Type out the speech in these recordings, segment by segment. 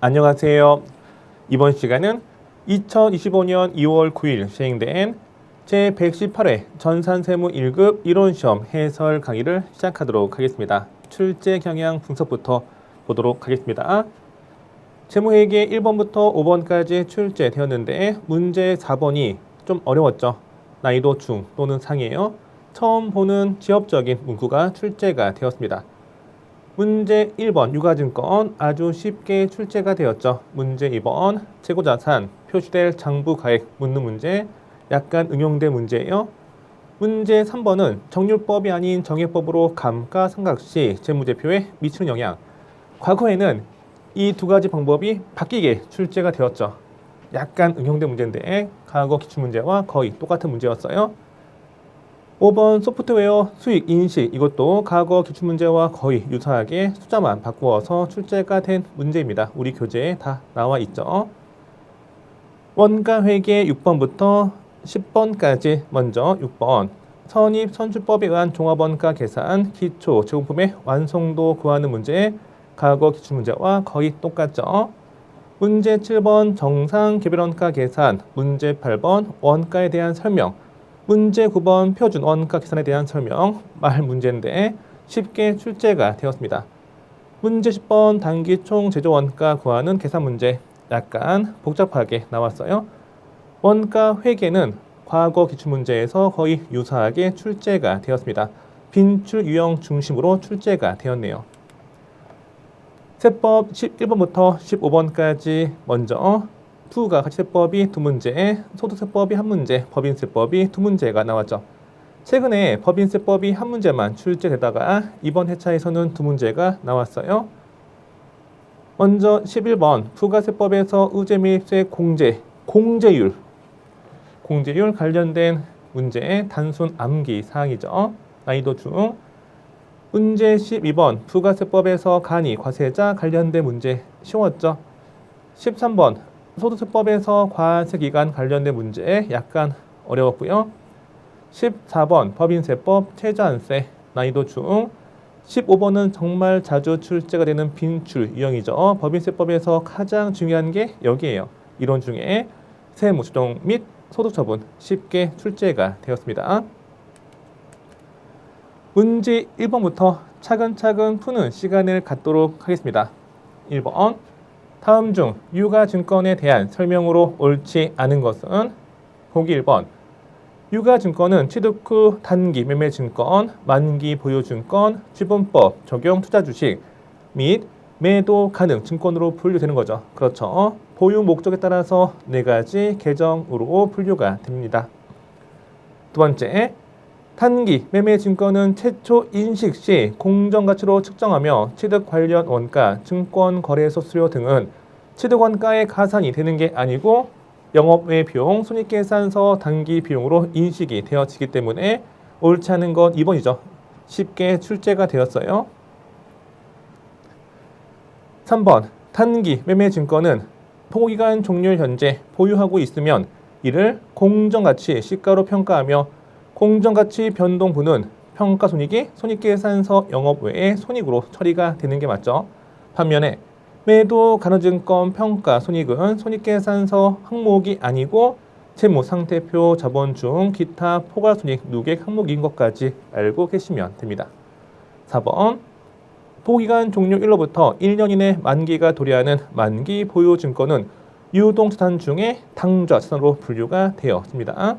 안녕하세요. 이번 시간은 2025년 2월 9일 시행된 제118회 전산세무 1급 이론시험 해설 강의를 시작하도록 하겠습니다. 출제 경향 분석부터 보도록 하겠습니다. 세무회계 1번부터 5번까지 출제되었는데 문제 4번이 좀 어려웠죠. 난이도 중 또는 상이에요. 처음 보는 지엽적인 문구가 출제가 되었습니다. 문제 1번 유가증권 아주 쉽게 출제가 되었죠. 문제 2번 재고자산 표시될 장부가액 묻는 문제 약간 응용된 문제예요. 문제 3번은 정률법이 아닌 정액법으로 감가상각시 재무제표에 미치는 영향. 과거에는 이 두 가지 방법이 바뀌게 출제가 되었죠. 약간 응용된 문제인데 과거 기출문제와 거의 똑같은 문제였어요. 5번 소프트웨어 수익 인식 이것도 과거 기출문제와 거의 유사하게 숫자만 바꾸어서 출제가 된 문제입니다. 우리 교재에 다 나와 있죠. 원가회계 6번부터 10번까지 먼저 6번 선입선출법에 의한 종합원가 계산 기초 제공품의 완성도 구하는 문제 과거 기출문제와 거의 똑같죠. 문제 7번 정상 개별원가 계산 문제 8번 원가에 대한 설명 문제 9번 표준 원가 계산에 대한 설명 말 문제인데 쉽게 출제가 되었습니다. 문제 10번 단기 총 제조 원가 구하는 계산 문제 약간 복잡하게 나왔어요. 원가 회계는 과거 기출문제에서 거의 유사하게 출제가 되었습니다. 빈출 유형 중심으로 출제가 되었네요. 세법 11번부터 15번까지 먼저 부가가치세법이 두 문제, 소득세법이 한 문제, 법인세법이 두 문제가 나왔죠. 최근에 법인세법이 한 문제만 출제되다가 이번 회차에서는 두 문제가 나왔어요. 먼저 11번 부가세법에서 의제매입세 공제율 관련된 문제 단순 암기 사항이죠. 난이도 중. 문제 12번 부가세법에서 간이 과세자 관련된 문제 쉬웠죠. 13번 소득세법에서 과세기간 관련된 문제 약간 어려웠고요. 14번 법인세법 최저한세 난이도 중. 15번은 정말 자주 출제가 되는 빈출 유형이죠. 법인세법에서 가장 중요한 게 여기에요. 이론 중에 세무조정 및 소득처분 쉽게 출제가 되었습니다. 문제 1번부터 차근차근 푸는 시간을 갖도록 하겠습니다. 1번 다음 중 유가증권에 대한 설명으로 옳지 않은 것은 보기 1번 유가증권은 취득 후 단기 매매증권, 만기 보유증권, 지분법 적용 투자주식 및 매도 가능 증권으로 분류되는 거죠. 그렇죠. 보유 목적에 따라서 네 가지 계정으로 분류가 됩니다. 두 번째, 단기 매매증권은 최초 인식 시 공정가치로 측정하며 취득 관련 원가, 증권거래소 수수료 등은 취득원가에 가산이 되는 게 아니고 영업외 비용, 손익계산서 단기 비용으로 인식이 되어지기 때문에 옳지 않은 건 2번이죠. 쉽게 출제가 되었어요. 3번 단기 매매증권은 포기간 종료일 현재 보유하고 있으면 이를 공정가치 시가로 평가하며 공정가치 변동분은 평가손익이 손익계산서 영업외의 손익으로 처리가 되는 게 맞죠. 반면에 매도 간호증권 평가손익은 손익계산서 항목이 아니고 재무상태표 자본 중 기타 포괄손익 누객 항목인 것까지 알고 계시면 됩니다. 4번 포기간 종료일로부터 1년 이내 만기가 도래하는 만기 보유증권은 유동자산 중에 당좌자산으로 분류가 되었습니다.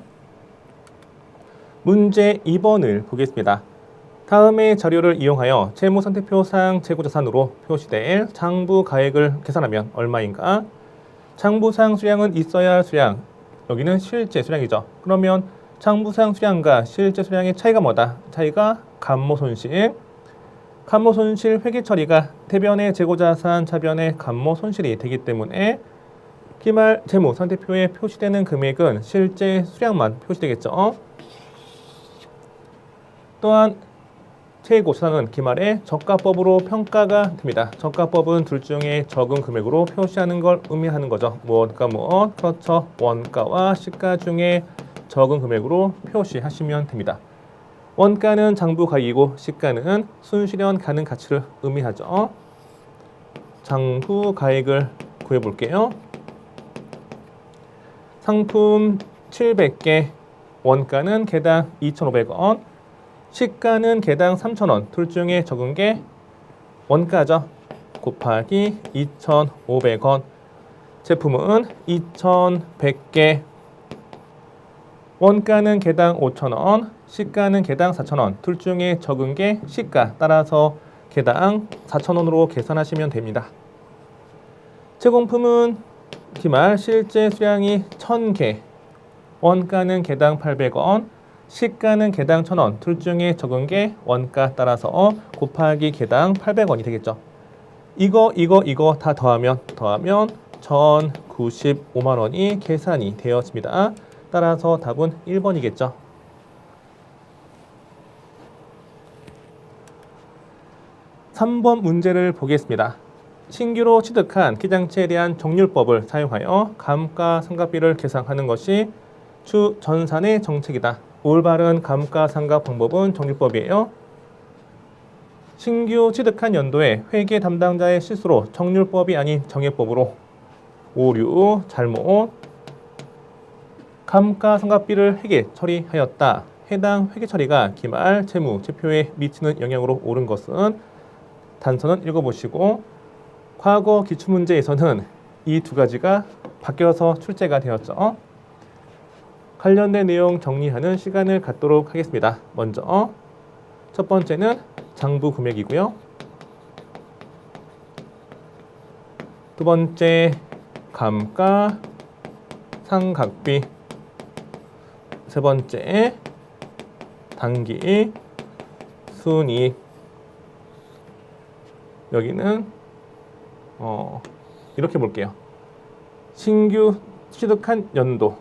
문제 2번을 보겠습니다. 다음의 자료를 이용하여 재무상태표상 재고자산으로 표시될 장부가액을 계산하면 얼마인가? 장부상 수량은 있어야 할 수량, 여기는 실제 수량이죠. 그러면 장부상 수량과 실제 수량의 차이가 뭐다? 차이가 감모손실, 감모손실 회계처리가 대변의 재고자산, 차변의 감모손실이 되기 때문에 기말 재무상태표에 표시되는 금액은 실제 수량만 표시되겠죠. 또한 재고자산은 기말에 저가법으로 평가가 됩니다. 저가법은 둘 중에 적은 금액으로 표시하는 걸 의미하는 거죠. 무엇과 무엇, 그렇죠. 원가와 시가 중에 적은 금액으로 표시하시면 됩니다. 원가는 장부가액이고 시가는 순실현 가능 가치를 의미하죠. 장부가액을 구해볼게요. 상품 700개, 원가는 개당 2,500원, 시가는 개당 3,000원, 둘 중에 적은 게 원가죠. 곱하기 2,500원, 제품은 2,100개, 원가는 개당 5,000원, 시가는 개당 4,000원, 둘 중에 적은 게 시가, 따라서 개당 4,000원으로 계산하시면 됩니다. 제공품은 기말 실제 수량이 1,000개, 원가는 개당 800원, 시가는 개당 1,000원, 둘 중에 적은 게 원가, 따라서 곱하기 개당 800원이 되겠죠. 이거 다 더하면 1,095만 원이 계산이 되었습니다. 따라서 답은 1번이겠죠. 3번 문제를 보겠습니다. 신규로 취득한 기장치에 대한 정률법을 사용하여 감가상각비를 계산하는 것이 주 전산의 정책이다. 올바른 감가상각 방법은 정률법이에요. 신규 취득한 연도에 회계 담당자의 실수로 정률법이 아닌 정액법으로 오류, 잘못, 감가상각비를 회계 처리하였다. 해당 회계 처리가 기말 채무 제표에 미치는 영향으로 옳은 것은 단서는 읽어보시고, 과거 기출문제에서는 이 두 가지가 바뀌어서 출제가 되었죠. 관련된 내용 정리하는 시간을 갖도록 하겠습니다. 먼저 첫 번째는 장부 금액이고요. 두 번째 감가상각비, 세 번째 당기 순이익. 여기는 이렇게 볼게요. 신규 취득한 연도,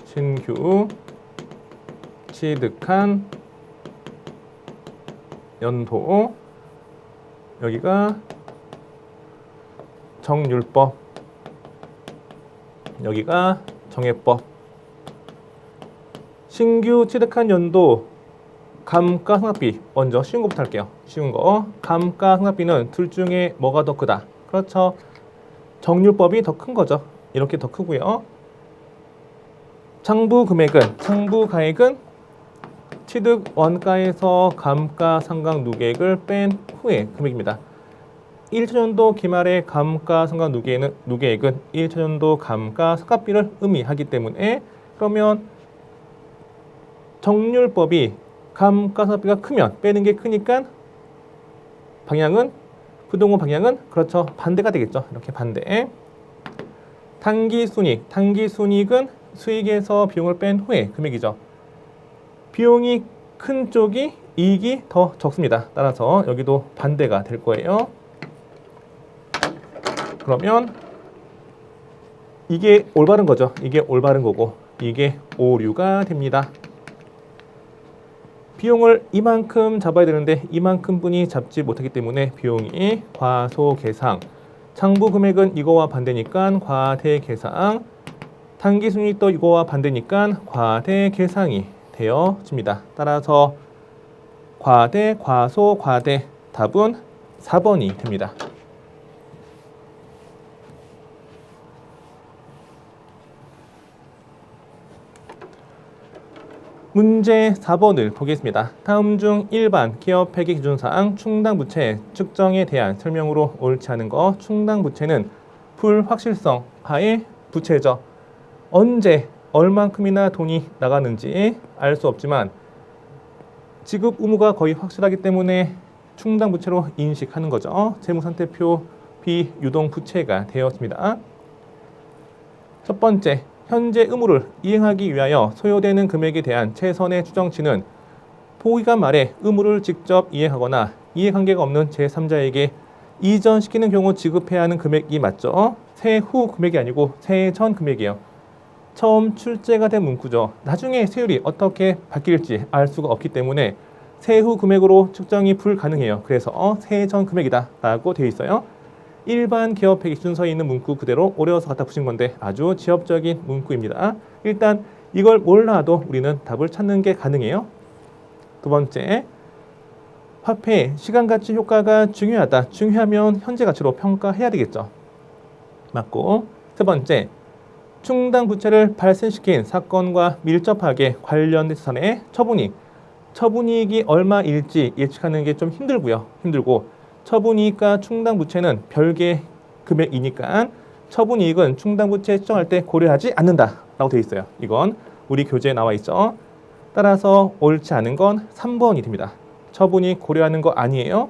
신규 취득한 연도, 여기가 정률법, 여기가 정액법. 신규 취득한 연도 감가상각비, 먼저 쉬운 거부터 할게요. 쉬운 거. 감가상각비는 둘 중에 뭐가 더 크다? 그렇죠. 정률법이 더 큰 거죠. 이렇게 더 크고요. 장부가액은 취득 원가에서 감가상각 누계액을 뺀 후의 금액입니다. 1차년도 기말의 감가상각 누계액은 1차년도 감가상각비를 의미하기 때문에, 그러면 정률법이 감가상각비가 크면 빼는 게 크니까 부동호 방향은 그렇죠. 반대가 되겠죠. 이렇게 반대. 당기순이익은 수익에서 비용을 뺀 후의 금액이죠. 비용이 큰 쪽이 이익이 더 적습니다. 따라서 여기도 반대가 될 거예요. 그러면 이게 올바른 거죠. 이게 올바른 거고 이게 오류가 됩니다. 비용을 이만큼 잡아야 되는데 이만큼 분이 잡지 못하기 때문에 비용이 과소계상, 장부 금액은 이거와 반대니까 과대계상, 당기순이익도 이거와 반대니까 과대계상이 되어집니다. 따라서 과대, 과소, 과대, 답은 4번이 됩니다. 문제 4번을 보겠습니다. 다음 중 1반 기업회계 기준사항 충당부채 측정에 대한 설명으로 옳지 않은 거. 충당부채는 불확실성 하의 부채죠. 언제 얼만큼이나 돈이 나가는지 알 수 없지만 지급 의무가 거의 확실하기 때문에 충당부채로 인식하는 거죠. 재무상태표 비유동부채가 되었습니다. 첫 번째, 현재 의무를 이행하기 위하여 소요되는 금액에 대한 최선의 추정치는 포기간 말에 의무를 직접 이행하거나 이해관계가 없는 제3자에게 이전시키는 경우 지급해야 하는 금액이 맞죠. 세후 금액이 아니고 세전 금액이에요. 처음 출제가 된 문구죠. 나중에 세율이 어떻게 바뀔지 알 수가 없기 때문에 세후 금액으로 측정이 불가능해요. 그래서 세전 금액이다 라고 되어 있어요. 일반 기업회계 기준서에 있는 문구 그대로 오려서 갖다 붙인 건데 아주 지엽적인 문구입니다. 일단 이걸 몰라도 우리는 답을 찾는 게 가능해요. 두 번째, 화폐 시간가치 효과가 중요하다. 중요하면 현재 가치로 평가해야 되겠죠. 맞고, 세 번째, 충당 부채를 발생시킨 사건과 밀접하게 관련된 자산의 처분이익. 처분이익이 얼마일지 예측하는 게 좀 힘들고 처분이익과 충당부채는 별개 금액이니까 처분이익은 충당부채 측정할 때 고려하지 않는다라고 되어 있어요. 이건 우리 교재에 나와 있죠. 따라서 옳지 않은 건 3번이 됩니다. 처분이익 고려하는 거 아니에요.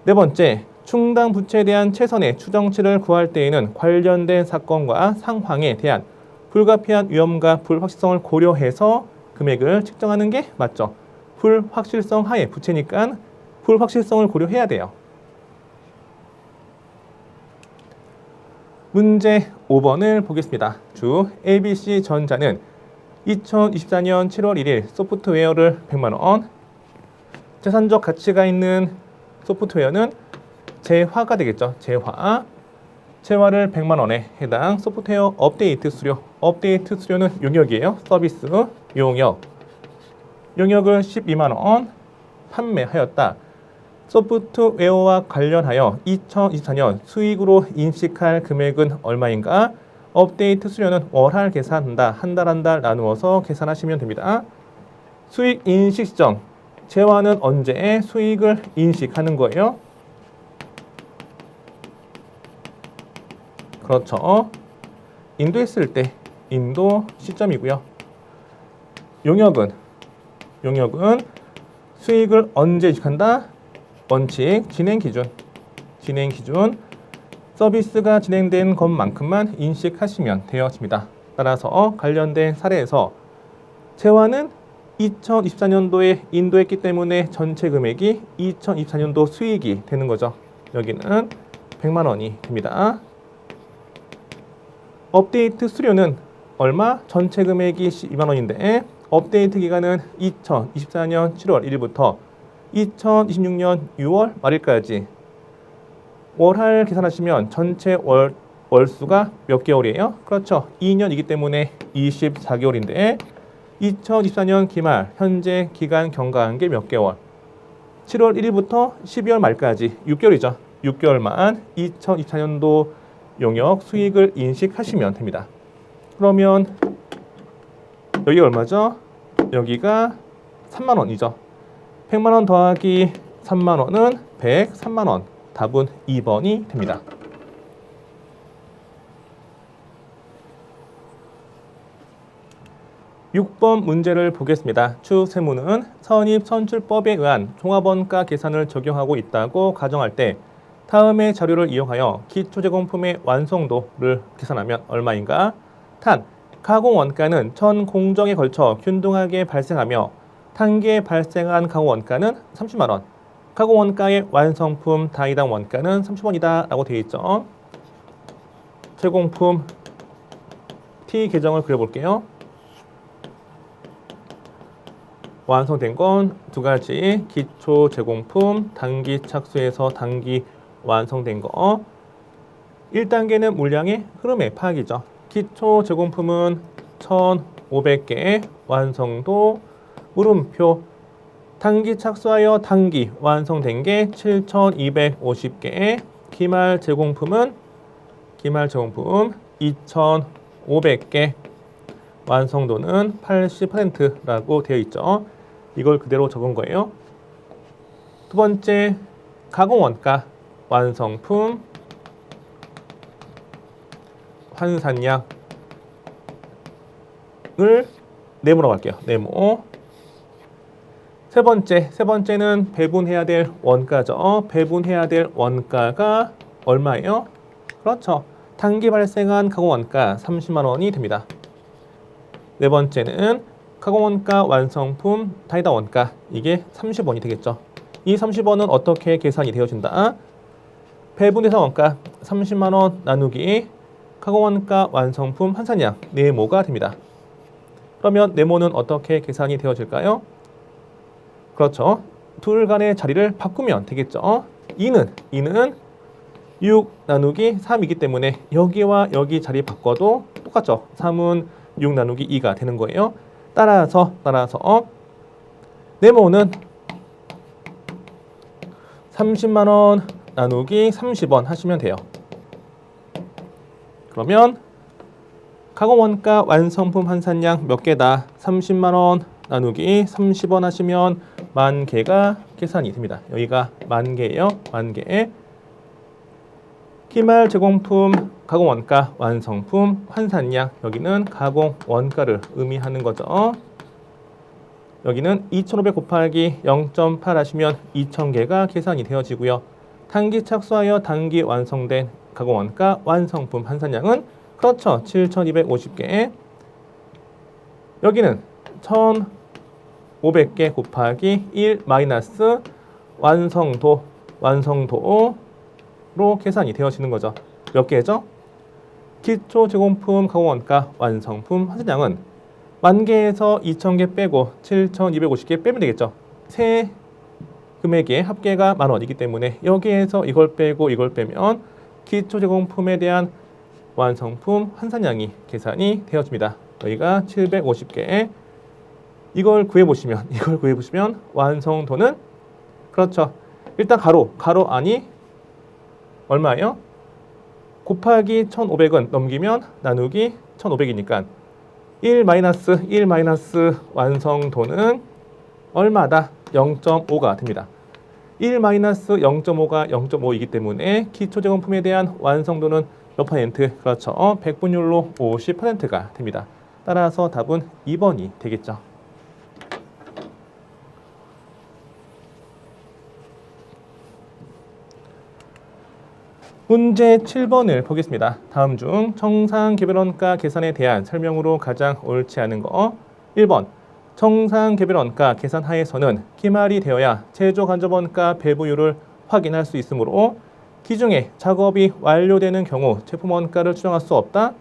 네 번째, 충당부채에 대한 최선의 추정치를 구할 때에는 관련된 사건과 상황에 대한 불가피한 위험과 불확실성을 고려해서 금액을 측정하는 게 맞죠. 불확실성 하에 부채니까 불확실성을 고려해야 돼요. 문제 5번을 보겠습니다. 주 ABC전자는 2024년 7월 1일 소프트웨어를 100만 원, 재산적 가치가 있는 소프트웨어는 재화가 되겠죠. 재화를 100만 원에 해당 소프트웨어 업데이트 수료. 업데이트 수료는 용역이에요. 서비스 용역을 12만 원 판매하였다. 소프트웨어와 관련하여 2024년 수익으로 인식할 금액은 얼마인가? 업데이트 수료는 월할 계산한다. 한 달 나누어서 계산하시면 됩니다. 수익 인식 시점. 재화는 언제 수익을 인식하는 거예요? 그렇죠. 인도했을 때 인도 시점이고요. 용역은 수익을 언제 인식한다? 원칙, 진행 기준. 서비스가 진행된 것만큼만 인식하시면 되었습니다. 따라서 관련된 사례에서 재화는 2024년도에 인도했기 때문에 전체 금액이 2024년도 수익이 되는 거죠. 여기는 100만 원이 됩니다. 업데이트 수료는 얼마? 전체 금액이 12만 원인데 업데이트 기간은 2024년 7월 1일부터 2026년 6월 말일까지 월할 계산하시면 전체 월수가 몇 개월이에요? 그렇죠. 2년이기 때문에 24개월인데 2024년 기말 현재 기간 경과한 게 몇 개월? 7월 1일부터 12월 말까지 6개월이죠. 6개월만 2024년도 용역 수익을 인식하시면 됩니다. 그러면 여기가 얼마죠? 여기가 3만 원이죠. 100만 원 더하기 3만 원은 103만 원. 답은 2번이 됩니다. (6번) 문제를 보겠습니다. 추세무는 선입선출법에 의한 종합원가 계산을 적용하고 있다고 가정할 때 다음의 자료를 이용하여 기초제공품의 완성도를 계산하면 얼마인가? 탄, 가공원가는 전 공정에 걸쳐 균등하게 발생하며 단기에 발생한 가공원가는 30만 원. 가공원가의 완성품 단위당 원가는 30원이다 라고 되어 있죠. 제공품 T 계정을 그려볼게요. 완성된 건 두 가지. 기초 제공품 단기 착수에서 단기 완성된 거. 1단계는 물량의 흐름의 파악이죠. 기초 제공품은 1,500개 완성도 물음표. 단기 착수하여 단기 완성된 게 7,250개. 기말 제공품 2,500개. 완성도는 80%라고 되어 있죠. 이걸 그대로 적은 거예요. 두 번째, 가공원가 완성품 환산량을 네모라고 할게요. 네모. 세 번째는 배분해야 될 원가죠. 배분해야 될 원가가 얼마예요? 그렇죠. 단기 발생한 가공원가 30만 원이 됩니다. 네 번째는 가공원가 완성품 단위당 원가, 이게 30원이 되겠죠. 이 30원은 어떻게 계산이 되어진다? 배분대상 원가 30만 원 나누기 가공원가 완성품 환산량 네모가 됩니다. 그러면 네모는 어떻게 계산이 되어질까요? 그렇죠. 둘 간의 자리를 바꾸면 되겠죠. 2는 6 나누기 3이기 때문에 여기와 여기 자리 바꿔도 똑같죠. 3은 6 나누기 2가 되는 거예요. 따라서 네모는 30만 원 나누기 30원 하시면 돼요. 그러면 가공원가 완성품 환산량 몇 개다? 30만 원 나누기 30원 하시면 10,000개가 계산이 됩니다. 여기가 10,000개예요. 10,000개. 기말 제공품 가공원가 완성품 환산량, 여기는 가공원가를 의미하는 거죠. 여기는 2,500 곱하기 0.8 하시면 2,000개가 계산이 되어지고요. 단기 착수하여 단기 완성된 가공원가 완성품 환산량은 그렇죠. 7,250개. 여기는 1,500개 곱하기 1 마이너스 완성도로 계산이 되어지는 거죠. 몇 개죠? 기초 제공품 가공원가 완성품 환산량은 10,000개에서 2,000개 빼고 7,250개 빼면 되겠죠. 세 금액의 합계가 10,000원이기 때문에 여기에서 이걸 빼고 이걸 빼면 기초 제공품에 대한 완성품 환산량이 계산이 되어집니다. 여기가 750개. 이걸 구해보시면 완성도는 그렇죠. 일단 가로 안이 얼마예요? 곱하기 1,500은 넘기면 나누기 1,500이니까 1 마이너스 완성도는 얼마다? 0.5가 됩니다. 1 마이너스 0.5가 0.5이기 때문에 기초 제공품에 대한 완성도는 몇 퍼센트? 그렇죠. 100분율로 50%가 됩니다. 따라서 답은 2번이 되겠죠. 문제 7번을 보겠습니다. 다음 중 정상개별원가 계산에 대한 설명으로 가장 옳지 않은 거. 1번 정상개별원가 계산 하에서는 기말이 되어야 제조간접원가 배부율을 확인할 수 있으므로 기중에 작업이 완료되는 경우 제품원가를 추정할 수 없다.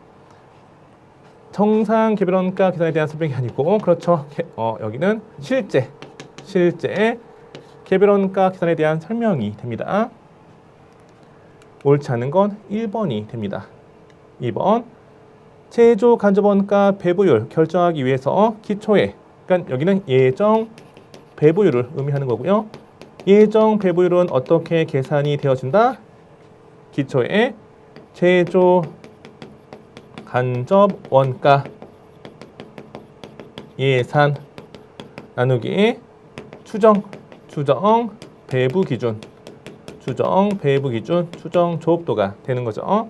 정상개별원가 계산에 대한 설명이 아니고 그렇죠. 여기는 실제 개별원가 계산에 대한 설명이 됩니다. 옳지 않은 건 1번이 됩니다. 2번 제조 간접원가 배부율 결정하기 위해서 기초에, 그러니까 여기는 예정 배부율을 의미하는 거고요. 예정 배부율은 어떻게 계산이 되어진다? 기초에 제조 간접원가 예산 나누기 추정 배부 기준 추정 조업도가 되는 거죠.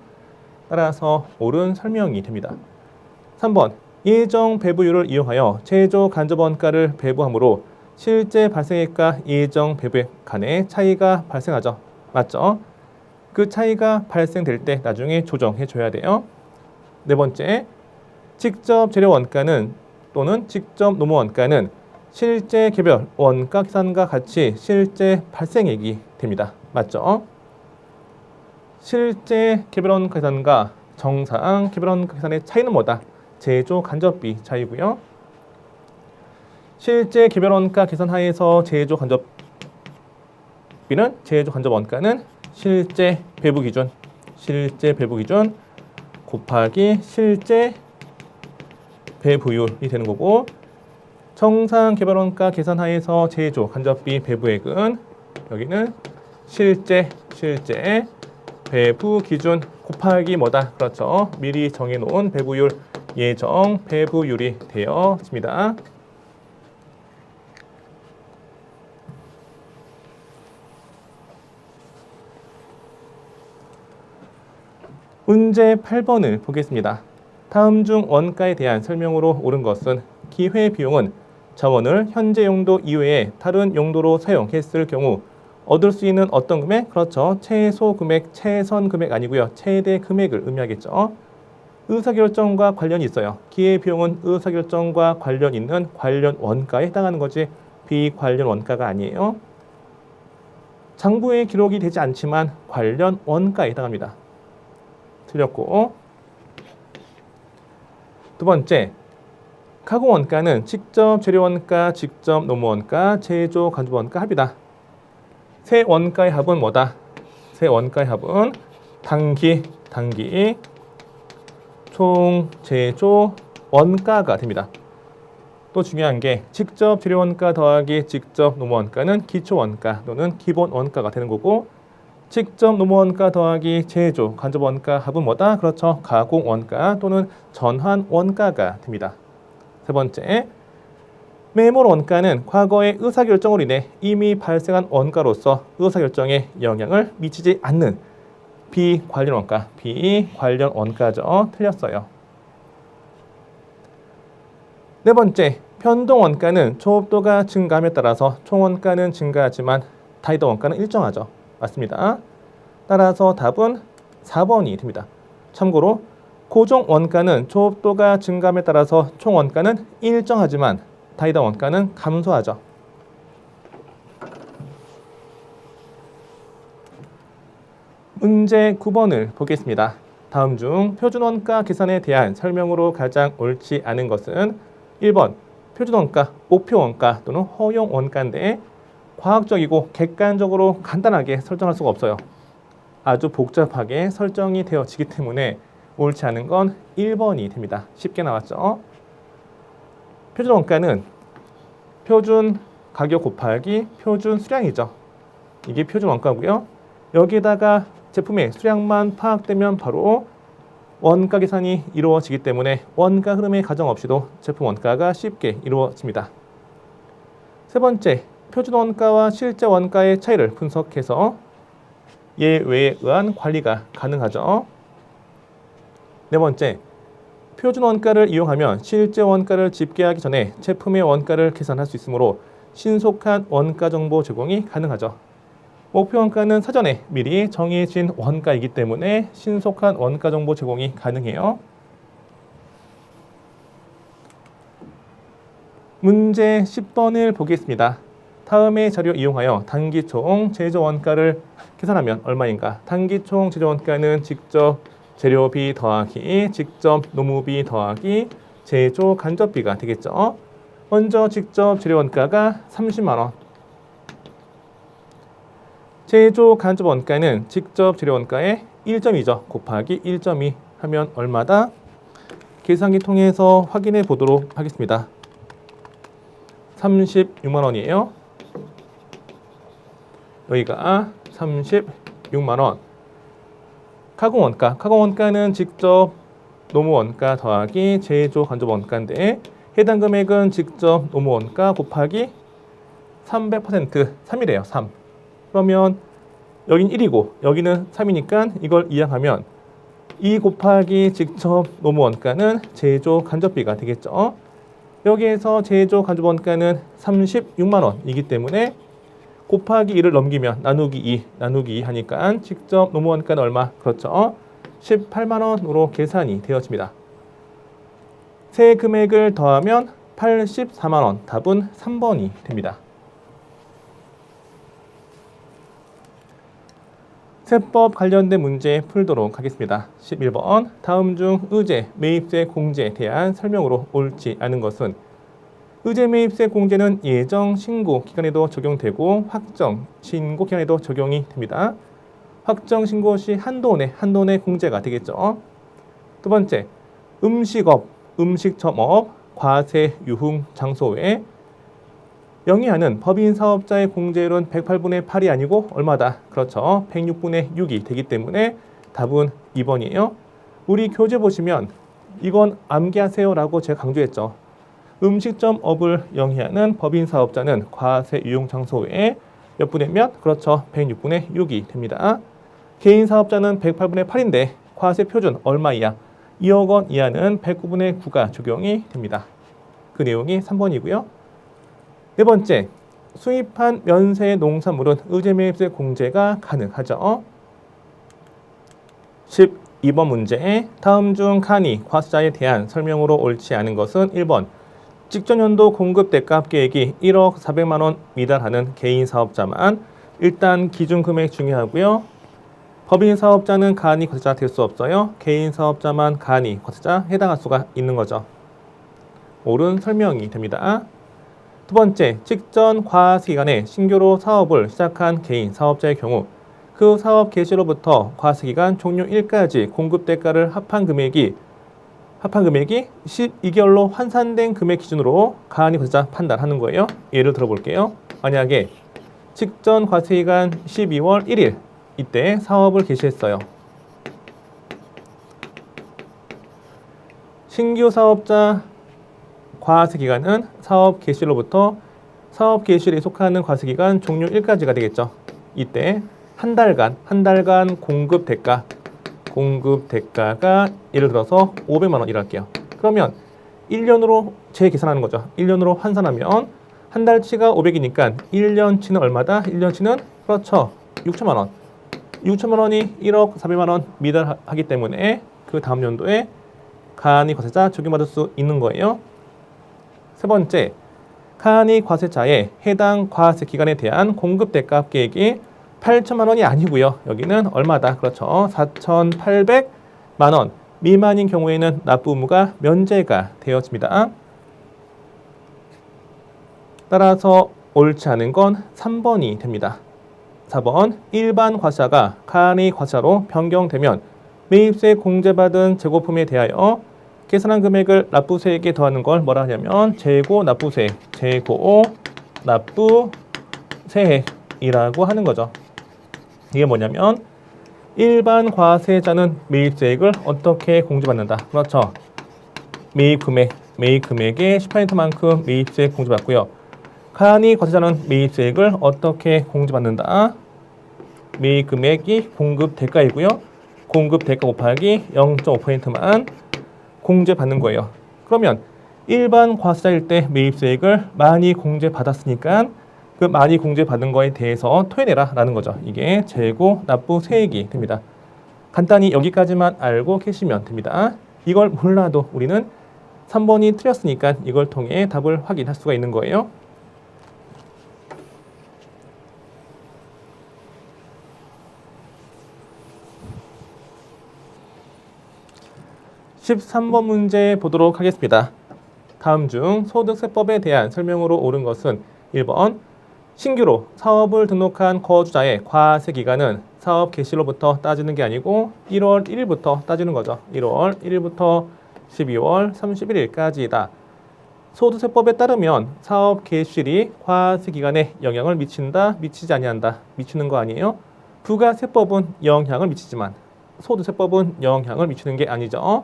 따라서 옳은 설명이 됩니다. 3번 예정 배부율을 이용하여 제조 간접원가를 배부하므로 실제 발생액과 예정 배부액 간의 차이가 발생하죠. 맞죠? 그 차이가 발생될 때 나중에 조정해 줘야 돼요. 네 번째, 직접 재료 원가는 또는 직접 노무 원가는 실제 개별 원가 계산과 같이 실제 발생액이 됩니다. 맞죠? 실제 개별원가 계산과 정상 개별원가 계산의 차이는 뭐다? 제조 간접비 차이고요. 실제 개별원가 계산 하에서 제조 간접원가는 실제 배부 기준 곱하기 실제 배부율이 되는 거고, 정상 개별원가 계산 하에서 제조 간접비 배부액은 여기는 실제 배부 기준 곱하기 뭐다? 그렇죠. 미리 정해놓은 배부율, 예정 배부율이 되어집니다. 문제 8번을 보겠습니다. 다음 중 원가에 대한 설명으로 옳은 것은 기회비용은 자원을 현재 용도 이외에 다른 용도로 사용했을 경우 얻을 수 있는 어떤 금액? 그렇죠. 최소 금액, 최선 금액 아니고요. 최대 금액을 의미하겠죠. 의사결정과 관련이 있어요. 기회비용은 의사결정과 관련 있는 관련 원가에 해당하는 거지 비관련 원가가 아니에요. 장부에 기록이 되지 않지만 관련 원가에 해당합니다. 틀렸고, 두 번째, 가공원가는 직접 재료원가, 직접 노무원가, 제조 간접원가 합이다. 세 원가의 합은 뭐다? 세 원가의 합은 단기 총 제조 원가가 됩니다. 또 중요한 게 직접 재료원가 더하기 직접 노무원가는 기초원가 또는 기본원가가 되는 거고, 직접 노무원가 더하기 제조 간접원가 합은 뭐다? 그렇죠. 가공원가 또는 전환원가가 됩니다. 세 번째, 매몰 원가는 과거의 의사결정으로 인해 이미 발생한 원가로서 의사결정에 영향을 미치지 않는 비관련 원가, 비관련 원가죠. 틀렸어요. 네 번째, 변동 원가는 초업도가 증가함에 따라서 총원가는 증가하지만 다이더 원가는 일정하죠. 맞습니다. 따라서 답은 4번이 됩니다. 참고로 고정 원가는 초업도가 증가함에 따라서 총 원가는 일정하지만 다이더 원가는 감소하죠. 문제 9번을 보겠습니다. 다음 중 표준원가 계산에 대한 설명으로 가장 옳지 않은 것은 1번 표준원가, 목표원가 또는 허용원가인데 과학적이고 객관적으로 간단하게 설정할 수가 없어요. 아주 복잡하게 설정이 되어지기 때문에 옳지 않은 건 1번이 됩니다. 쉽게 나왔죠? 표준원가는 표준 가격 곱하기 표준 수량이죠. 이게 표준원가고요. 여기에다가 제품의 수량만 파악되면 바로 원가 계산이 이루어지기 때문에 원가 흐름의 가정 없이도 제품 원가가 쉽게 이루어집니다. 세 번째, 표준 원가와 실제 원가의 차이를 분석해서 예외에 의한 관리가 가능하죠. 네 번째, 표준 원가를 이용하면 실제 원가를 집계하기 전에 제품의 원가를 계산할 수 있으므로 신속한 원가 정보 제공이 가능하죠. 목표 원가는 사전에 미리 정해진 원가이기 때문에 신속한 원가 정보 제공이 가능해요. 문제 10번을 보겠습니다. 다음의 자료 이용하여 단기총 제조 원가를 계산하면 얼마인가? 단기총 제조 원가는 직접 재료비 더하기 직접 노무비 더하기 제조 간접비가 되겠죠. 먼저 직접 재료 원가가 30만 원. 제조 간접 원가는 직접 재료 원가의 1점이죠. 곱하기 1.2 하면 얼마다? 계산기 통해서 확인해 보도록 하겠습니다. 36만 원이에요. 여기가 36만 원. 가공원가. 가공원가는 직접 노무원가 더하기 제조 간접 원가인데 해당 금액은 직접 노무원가 곱하기 300% 3이래요. 3. 그러면 여긴 1이고 여기는 3이니까 이걸 이항하면 2 곱하기 직접 노무원가는 제조 간접비가 되겠죠. 여기에서 제조 간접 원가는 36만 원이기 때문에 곱하기 2를 넘기면 나누기 2 하니까 직접 노무원가는 얼마? 그렇죠. 18만 원으로 계산이 되어집니다. 세 금액을 더하면 84만 원. 답은 3번이 됩니다. 세법 관련된 문제 풀도록 하겠습니다. 11번 다음 중 의제 매입세 공제에 대한 설명으로 옳지 않은 것은 의제 매입세 공제는 예정 신고 기간에도 적용되고 확정 신고 기간에도 적용이 됩니다. 확정 신고 시 한도 내 공제가 되겠죠. 두 번째, 음식업, 음식점업, 과세, 유흥, 장소 외에 영위하는 법인 사업자의 공제율은 108분의 8이 아니고 얼마다? 그렇죠. 106분의 6이 되기 때문에 답은 2번이에요. 우리 교재 보시면 이건 암기하세요 라고 제가 강조했죠. 음식점업을 영위하는 법인 사업자는 과세, 유흥, 장소 외에 몇 분의 몇? 그렇죠. 106분의 6이 됩니다. 개인 사업자는 108분의 8인데 과세 표준 얼마 이하? 2억 원 이하는 109분의 9가 적용이 됩니다. 그 내용이 3번이고요. 네 번째, 수입한 면세 농산물은 의제 매입세 공제가 가능하죠. 12번 문제, 다음 중 간이 과세자에 대한 설명으로 옳지 않은 것은 1번, 직전 연도 공급 대가 계획이 1억 400만 원 미달하는 개인 사업자만 일단 기준 금액 중요하고요. 법인 사업자는 간이 과세자 될 수 없어요. 개인 사업자만 간이 과세자 해당할 수가 있는 거죠. 옳은 설명이 됩니다. 두 번째, 직전 과세 기간에 신규로 사업을 시작한 개인 사업자의 경우 그 사업 개시로부터 과세 기간 종료일까지 공급 대가를 합한 금액이 12개월로 환산된 금액 기준으로 간이 과세자 판단하는 거예요. 예를 들어 볼게요. 만약에 직전 과세 기간 12월 1일 이때 사업을 개시했어요. 신규 사업자 과세기간은 사업 개시로부터 사업 개시일에 속하는 과세기간 종료일까지가 되겠죠. 이때 한 달간 공급 대가가 예를 들어서 500만 원 이랄게요. 그러면 1년으로 재계산하는 거죠. 1년으로 환산하면 한 달치가 500이니까 1년치는 얼마다? 1년치는 그렇죠. 6천만 원. 6천만 원이 1억 400만 원 미달하기 때문에 그 다음 연도에 간이 과세자 적용받을 수 있는 거예요. 세 번째, 간이 과세자의 해당 과세 기간에 대한 공급 대가 합계액이 8천만 원이 아니고요. 여기는 얼마다? 그렇죠. 4,800만 원 미만인 경우에는 납부 의무가 면제가 되어집니다. 따라서 옳지 않은 건 3번이 됩니다. 4번, 일반 과세자가 간이 과세자로 변경되면 매입세 공제받은 재고품에 대하여 계산한 금액을 납부세액에 더하는 걸 뭐라 하냐면 재고 납부세액이라고 하는 거죠. 이게 뭐냐면 일반 과세자는 매입세액을 어떻게 공제받는다. 그렇죠. 매입 금액의 10%만큼 매입세액 공제받고요. 간이 과세자는 매입세액을 어떻게 공제받는다. 매입 금액이 공급 대가이고요. 공급 대가 곱하기 0.5%만 공제받는 거예요. 그러면 일반 과세자일 때 매입세액을 많이 공제받았으니까 그 많이 공제받은 거에 대해서 토해내라 라는 거죠. 이게 재고 납부세액이 됩니다. 간단히 여기까지만 알고 계시면 됩니다. 이걸 몰라도 우리는 3번이 틀렸으니까 이걸 통해 답을 확인할 수가 있는 거예요. (13번) 문제 보도록 하겠습니다. 다음 중 소득세법에 대한 설명으로 옳은 것은 1번 신규로 사업을 등록한 거주자의 과세기간은 사업 개시로부터 따지는 게 아니고 1월 1일부터 따지는 거죠. 1월 1일부터 12월 31일까지이다. 소득세법에 따르면 사업 개시일이 과세기간에 영향을 미친다, 미치지 아니한다. 미치는 거 아니에요? 부가세법은 영향을 미치지만 소득세법은 영향을 미치는 게 아니죠.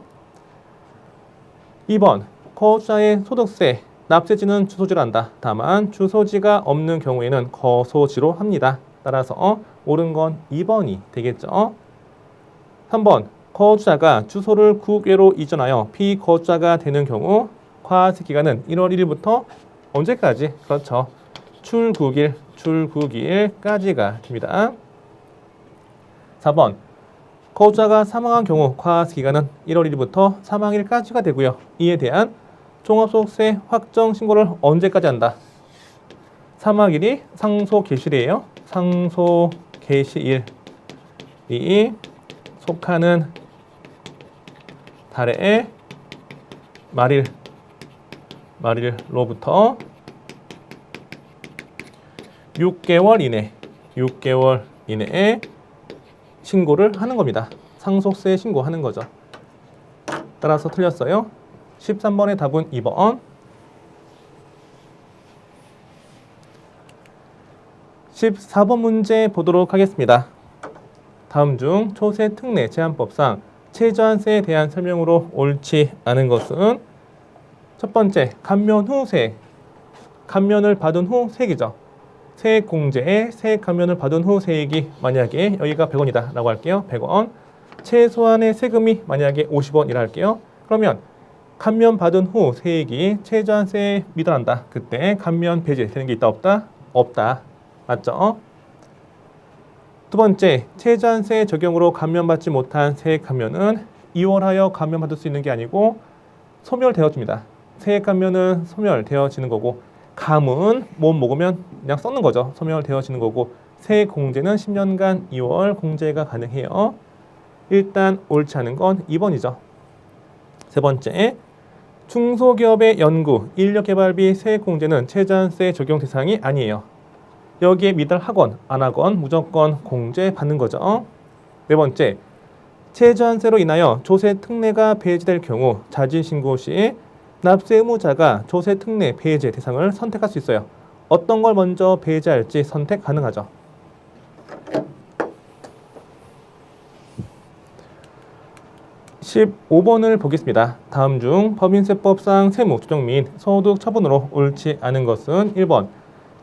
2번 거주자의 소득세, 납세지는 주소지로 한다. 다만 주소지가 없는 경우에는 거소지로 합니다. 따라서 옳은 건 2번이 되겠죠. 3번 거주자가 주소를 국외로 이전하여 피거주자가 되는 경우 과세기간은 1월 1일부터 언제까지? 그렇죠. 출국일까지가 됩니다. 4번 거주자가 사망한 경우 과세기간은 1월 1일부터 사망일까지가 되고요. 이에 대한 종합소득세 확정 신고를 언제까지 한다? 사망일이 상소 개시일이에요. 상소 개시일이 속하는 달의 말일로부터 6개월 이내에 신고를 하는 겁니다. 상속세 신고하는 거죠. 따라서 틀렸어요. 13번의 답은 2번. 14번 문제 보도록 하겠습니다. 다음 중 초세특례 제한법상 최저한세에 대한 설명으로 옳지 않은 것은 첫 번째, 감면 후 세액. 감면을 받은 후 세액이죠. 세액 공제에 세액 감면을 받은 후 세액이 만약에 여기가 100원이다 라고 할게요. 100원. 최소한의 세금이 만약에 50원이라 할게요. 그러면 감면 받은 후 세액이 최저한세에 미달한다. 그때 감면 배제되는 게 있다 없다? 없다. 맞죠? 두 번째, 최저한세 적용으로 감면받지 못한 세액 감면은 이월하여 감면받을 수 있는 게 아니고 소멸되어집니다. 세액 감면은 소멸되어지는 거고 감은 못 먹으면 그냥 썩는 거죠. 소멸되어지는 거고 세액 공제는 10년간 2월 공제가 가능해요. 일단 옳지 않은 건 2번이죠. 세 번째, 중소기업의 연구, 인력개발비 세액 공제는 최저한세 적용 대상이 아니에요. 여기에 미달하건 안 하건 무조건 공제 받는 거죠. 네 번째, 최저한세로 인하여 조세특례가 배제될 경우 자진신고 시 납세 의무자가 조세특례 배제 대상을 선택할 수 있어요. 어떤 걸 먼저 배제할지 선택 가능하죠. 15번을 보겠습니다. 다음 중 법인세법상 세무 조정 및 소득 처분으로 옳지 않은 것은 1번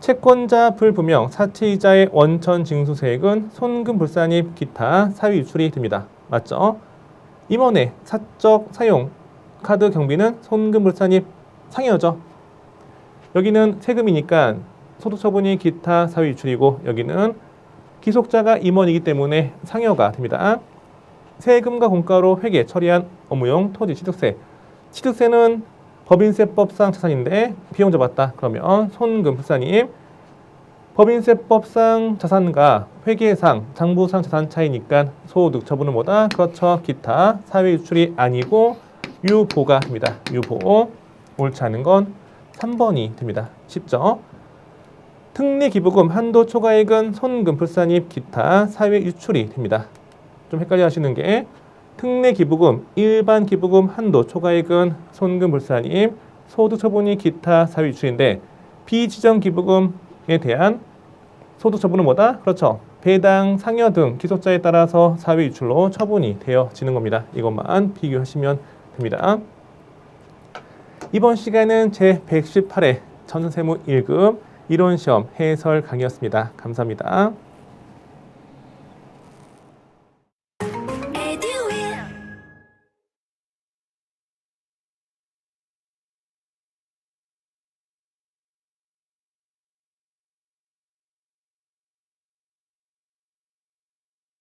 채권자 불분명 사채이자의 원천 징수세액은 손금 불산입 기타 사유 유출이 됩니다. 맞죠? 임원의 사적 사용 카드 경비는 손금 불산입 상여죠. 여기는 세금이니까 소득 처분이 기타 사유 유출이고 여기는 기속자가 임원이기 때문에 상여가 됩니다. 세금과 공가로 회계 처리한 업무용 토지 취득세. 취득세는 법인세법상 자산인데 비용 잡았다. 그러면 손금 불산입. 법인세법상 자산과 회계상, 장부상 자산 차이니까 소득 처분은 뭐다? 그렇죠. 기타 사회 유출이 아니고 유보가 됩니다. 유보. 옳지 않은 건 3번이 됩니다. 쉽죠? 특례기부금 한도 초과액은 손금 불산입 기타 사회 유출이 됩니다. 좀 헷갈려 하시는 게 특례기부금, 일반 기부금 한도 초과액은 손금 불산입, 소득 처분이 기타 사회 유출인데 비지정 기부금에 대한 소득 처분은 뭐다? 그렇죠. 배당, 상여 등 기속자에 따라서 사회 유출로 처분이 되어지는 겁니다. 이것만 비교하시면 됩니다. 이번 시간은 제118회 전산세무 1급 이론시험 해설 강의였습니다. 감사합니다.